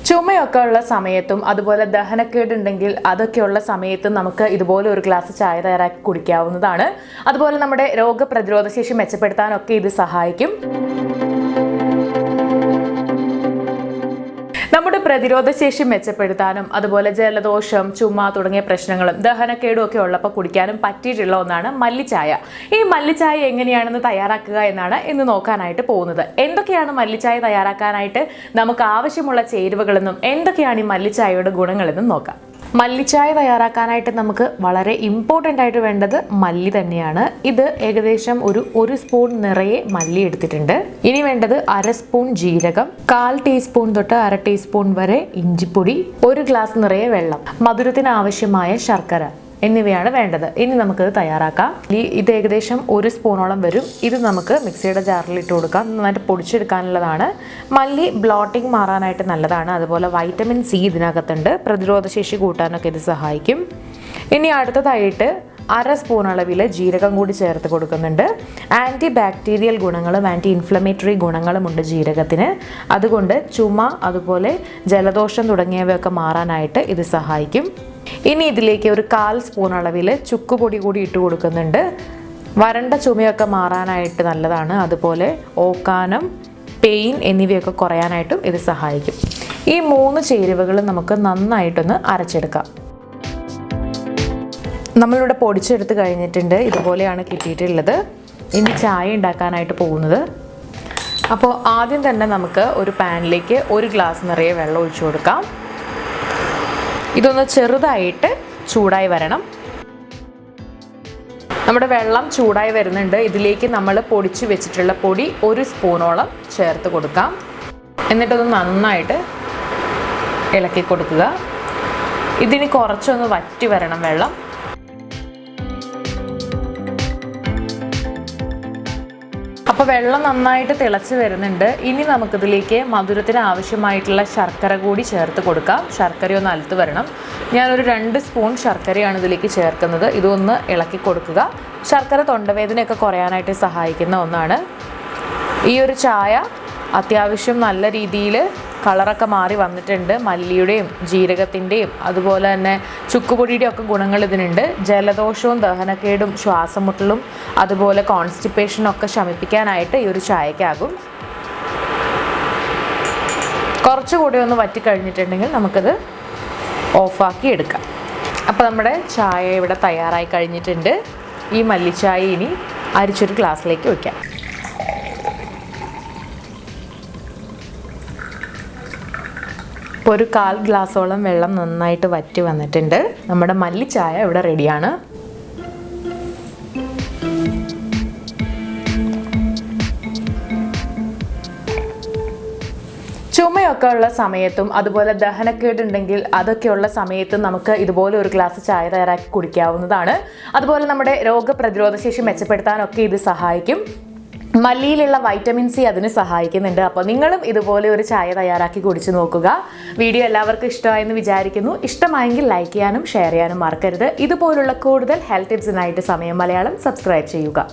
ചുമയൊക്കെ ഉള്ള സമയത്തും അതുപോലെ ദഹനക്കേടുണ്ടെങ്കിൽ അതൊക്കെയുള്ള സമയത്തും നമുക്ക് ഇതുപോലെ ഒരു ഗ്ലാസ് ചായ തയ്യാറാക്കി കുടിക്കാവുന്നതാണ്. അതുപോലെ നമ്മുടെ രോഗപ്രതിരോധ ശേഷി മെച്ചപ്പെടുത്താനൊക്കെ ഇത് സഹായിക്കും. നമ്മുടെ പ്രതിരോധ ശേഷി മെച്ചപ്പെടുത്താനും അതുപോലെ ജലദോഷം, ചുമ തുടങ്ങിയ പ്രശ്നങ്ങളും ദഹനക്കേടും ഒക്കെ ഉള്ളപ്പോൾ കുടിക്കാനും പറ്റിയിട്ടുള്ള ഒന്നാണ് മല്ലിച്ചായ. ഈ മല്ലിച്ചായ എങ്ങനെയാണെന്ന് തയ്യാറാക്കുക എന്നാണ് ഇന്ന് നോക്കാനായിട്ട് പോകുന്നത്. എന്തൊക്കെയാണ് മല്ലിച്ചായ തയ്യാറാക്കാനായിട്ട് നമുക്ക് ആവശ്യമുള്ള ചേരുവകളെന്നും എന്തൊക്കെയാണ് ഈ മല്ലിച്ചായയുടെ ഗുണങ്ങളെന്നും നോക്കാം. മല്ലിച്ചായ തയ്യാറാക്കാനായിട്ട് നമുക്ക് വളരെ ഇമ്പോർട്ടൻ്റ് ആയിട്ട് വേണ്ടത് മല്ലി തന്നെയാണ്. ഇത് ഏകദേശം ഒരു സ്പൂൺ നിറയെ മല്ലി എടുത്തിട്ടുണ്ട്. ഇനി വേണ്ടത് 1/2 സ്പൂൺ ജീരകം, 1/4 ടീസ്പൂൺ തൊട്ട് 1/2 ടീസ്പൂൺ വരെ ഇഞ്ചിപ്പൊടി, 1 ഗ്ലാസ് നിറയെ വെള്ളം, മധുരത്തിന് ആവശ്യമായ ശർക്കര എന്നിവയാണ് വേണ്ടത്. ഇനി നമുക്കിത് തയ്യാറാക്കാം. ഇത് ഏകദേശം 1 സ്പൂണോളം വരും. ഇത് നമുക്ക് മിക്സിയുടെ ജാറിൽ ഇട്ട് കൊടുക്കാം. നന്നായിട്ട് പൊടിച്ചെടുക്കാനുള്ളതാണ്. മല്ലി ബ്ലോട്ടിംഗ് മാറാനായിട്ട് നല്ലതാണ്. അതുപോലെ വൈറ്റമിൻ സി ഇതിനകത്തുണ്ട്. പ്രതിരോധശേഷി കൂട്ടാനൊക്കെ ഇത് സഹായിക്കും. ഇനി അടുത്തതായിട്ട് 1/2 സ്പൂൺ അളവിൽ ജീരകം കൂടി ചേർത്ത് കൊടുക്കുന്നുണ്ട്. ആൻറ്റി ബാക്ടീരിയൽ ഗുണങ്ങളും ആൻറ്റി ഇൻഫ്ലമേറ്ററി ഗുണങ്ങളുമുണ്ട് ജീരകത്തിന്. അതുകൊണ്ട് ചുമ അതുപോലെ ജലദോഷം തുടങ്ങിയവയൊക്കെ മാറാനായിട്ട് ഇത് സഹായിക്കും. ഇനി ഇതിലേക്ക് 1/4 സ്പൂൺ അളവിൽ ചുക്കുപൊടി കൂടി ഇട്ട് കൊടുക്കുന്നുണ്ട്. വരണ്ട ചുമയൊക്കെ മാറാനായിട്ട് നല്ലതാണ്. അതുപോലെ ഓക്കാനം, പെയിൻ എന്നിവയൊക്കെ കുറയാനായിട്ടും ഇത് സഹായിക്കും. ഈ 3 ചേരുവകൾ നമുക്ക് നന്നായിട്ടൊന്ന് അരച്ചെടുക്കാം. നമ്മളിവിടെ പൊടിച്ചെടുത്ത് കഴിഞ്ഞിട്ടുണ്ട്. ഇതുപോലെയാണ് കിട്ടിയിട്ടുള്ളത്. ഇനി ചായ ഉണ്ടാക്കാനായിട്ട് പോകുന്നത്. അപ്പോൾ ആദ്യം തന്നെ നമുക്ക് ഒരു പാനിലേക്ക് 1 ഗ്ലാസ് നിറയെ വെള്ളം ഒഴിച്ചു കൊടുക്കാം. ഇതൊന്ന് ചെറുതായിട്ട് ചൂടായി വരണം. നമ്മുടെ വെള്ളം ചൂടായി വരുന്നുണ്ട്. ഇതിലേക്ക് നമ്മൾ പൊടിച്ച് വെച്ചിട്ടുള്ള പൊടി 1 സ്പൂണോളം ചേർത്ത് കൊടുക്കാം. എന്നിട്ടൊന്ന് നന്നായിട്ട് ഇളക്കി കൊടുക്കുക. ഇതിന് കുറച്ചൊന്ന് വറ്റി വരണം വെള്ളം. അപ്പോൾ വെള്ളം നന്നായിട്ട് തിളച്ച് വരുന്നുണ്ട്. ഇനി നമുക്കിതിലേക്ക് മധുരത്തിന് ആവശ്യമായിട്ടുള്ള ശർക്കര കൂടി ചേർത്ത് കൊടുക്കാം. ശർക്കര ഒന്ന് അലുത്ത് വരണം. ഞാനൊരു 2 സ്പൂൺ ശർക്കരയാണ് ഇതിലേക്ക് ചേർക്കുന്നത്. ഇതൊന്ന് ഇളക്കി കൊടുക്കുക. ശർക്കര തൊണ്ടവേദനയൊക്കെ കുറയാനായിട്ട് സഹായിക്കുന്ന ഒന്നാണ്. ഈ ഒരു ചായ അത്യാവശ്യം നല്ല രീതിയിൽ കളറൊക്കെ മാറി വന്നിട്ടുണ്ട്. മല്ലിയുടെയും ജീരകത്തിൻ്റെയും അതുപോലെ തന്നെ ചുക്കുപൊടിയുടെയും ഒക്കെ ഗുണങ്ങൾ ഇതിനുണ്ട്. ജലദോഷവും ദഹനക്കേടും ശ്വാസമുട്ടലും അതുപോലെ കോൺസ്റ്റിപ്പേഷനും ഒക്കെ ശമിപ്പിക്കാനായിട്ട് ഈ ഒരു ചായക്കാകും. കുറച്ചുകൂടി ഒന്ന് വറ്റിക്കഴിഞ്ഞിട്ടുണ്ടെങ്കിൽ നമുക്കത് ഓഫാക്കി എടുക്കാം. അപ്പോൾ നമ്മുടെ ചായ ഇവിടെ തയ്യാറായി കഴിഞ്ഞിട്ടുണ്ട്. ഈ മല്ലിച്ചായ ഇനി അരിച്ചൊരു ഗ്ലാസ്സിലേക്ക് വയ്ക്കാം. ഒരു 1/4 ഗ്ലാസോളം വെള്ളം നന്നായിട്ട് വറ്റി വന്നിട്ടുണ്ട്. നമ്മുടെ മല്ലിച്ചായ ഇവിടെ റെഡിയാണ്. ചുമയൊക്കെ ഉള്ള സമയത്തും അതുപോലെ ദഹനക്കേടുണ്ടെങ്കിൽ അതൊക്കെയുള്ള സമയത്തും നമുക്ക് ഇതുപോലെ ഒരു ഗ്ലാസ് ചായ തയ്യാറാക്കി കുടിക്കാവുന്നതാണ്. അതുപോലെ നമ്മുടെ രോഗപ്രതിരോധ ശേഷി മെച്ചപ്പെടുത്താനൊക്കെ ഇത് സഹായിക്കും. മല്ലിയിലുള്ള വൈറ്റമിൻ സി അതിന് സഹായിക്കുന്നുണ്ട്. അപ്പോൾ നിങ്ങളും ഇതുപോലെ ഒരു ചായ തയ്യാറാക്കി കുടിച്ചു നോക്കുക. വീഡിയോ എല്ലാവർക്കും ഇഷ്ടമായെന്ന് വിചാരിക്കുന്നു. ഇഷ്ടമായെങ്കിൽ ലൈക്ക് ചെയ്യാനും ഷെയർ ചെയ്യാനും മറക്കരുത്. ഇതുപോലുള്ള കൂടുതൽ ഹെൽത്ത് ടിപ്സിനായിട്ട് സമയം മലയാളം സബ്സ്ക്രൈബ് ചെയ്യുക.